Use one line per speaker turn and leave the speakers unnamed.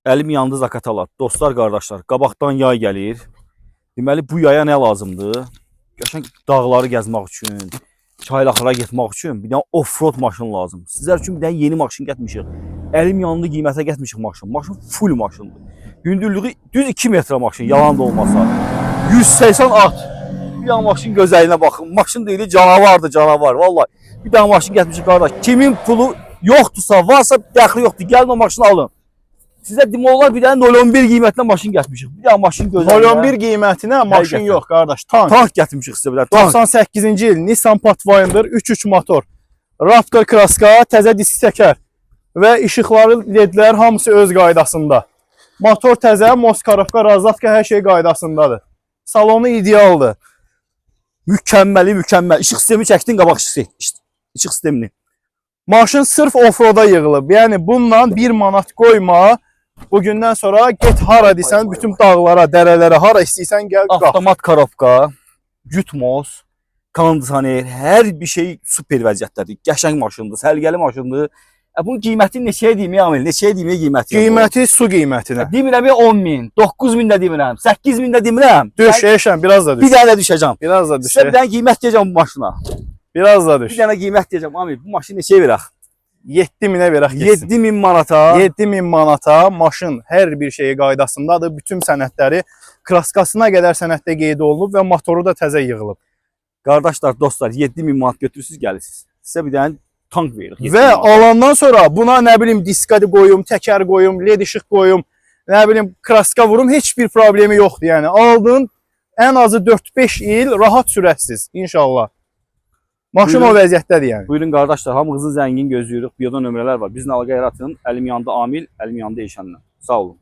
Əlim yandı zakatalar. Dostlar, qardaşlar, qabaqdan yay gəlir. Deməli, bu yaya nə lazımdır? Qəşəng dağları gəzmək üçün, çaylaqlara getmək üçün bir dənə off-road maşın lazım. Sizlər üçün bir dənə yeni maşın gətirmişik. Əlim yandı qiymətə gətirmişik maşın. Maşın full maşındır. Hündürlüyü düz 2 metrə maşın, yalan da olmasa. 180 at. Bir dənə maşın gözəliyinə baxın. Maşın deyil, canavardır, canavar. Vallahi bir dənə maşın gətirmişik qardaş. Kimin pulu yoxdursa, varsa dəxli yoxdur. Gəlin o maşını alın. Sizə demək olar bir dənə 0.11 qiymətinə maşın gətirmişik. Bir dənə maşın gözəl.
0.11 qiymətinə maşın yox qardaş, tank.
Tank gətirmişik sizə bir dənə.
98-ci il Nissan Pathfinder 3.3 motor. Raptor kraska, təzə disk təkər və işıqları, ledlər hamısı öz qaydasında. Motor təzə, moskarovka, razlatka hər şey qaydasındadır. Salonu idealdır.
Mükəmməl. İşıq sistemi çəkdin, qabaq işıq sistemini.
Maşın sırf off-roada yığılıb. Yəni bununla 1 manat qoyma. Bugündən sonra get hara desən, bütün dağlara, dərələrə, hara istəyirsən gəl qal.
Avtomat korobka, gütmos, kondisioner, hər bir şey super vəziyyətdədir. Qəşəng maşındır, səliqəli maşındır. Bunun qiyməti neçəyə deyim, Amil? Neçəyə deyim qiyməti?
Qiyməti su qiymətinə.
Demirəm 10.000, 9.000 də demirəm, 8.000 də demirəm.
Düş, Eşən, biraz da düş.
Bir dənə də düşəcəm.
Biraz da düş.
Sizə bir dənə qiymət deyəcəm bu maşına.
Biraz da düş.
Bir dənə qiymət deyəcəm, Amil. Bu maşını neçəyə verək?
7.000-ə verək getsin.
7.000 manata.
7.000 manata maşın hər bir şeyi qaydasındadır. Bütün sənədləri kraskasına qədər sənəddə qeyd olunub və motoru da təzə yığılıb.
Qardaşlar, dostlar, 7.000 manat götürürsünüz, gəlirsiniz. Sizə bir dənə tank veririk.
Və alandan sonra buna nə bilim diskadi qoyum, təkər qoyum, led işıq qoyum, nə bilim kraska vurum, heç bir problemi yoxdur. Yəni aldın ən azı 4-5 il rahat sürəsiz inşallah. Maşın o vəziyyətdədir yəni.
Buyurun qardaşlar, hamınızı zəngin gözləyirik. Biyada nömrələr var. Bizlə əlaqə yaratın. Əlim yandı Amil, əlim yandı Eşənlə. Sağ olun.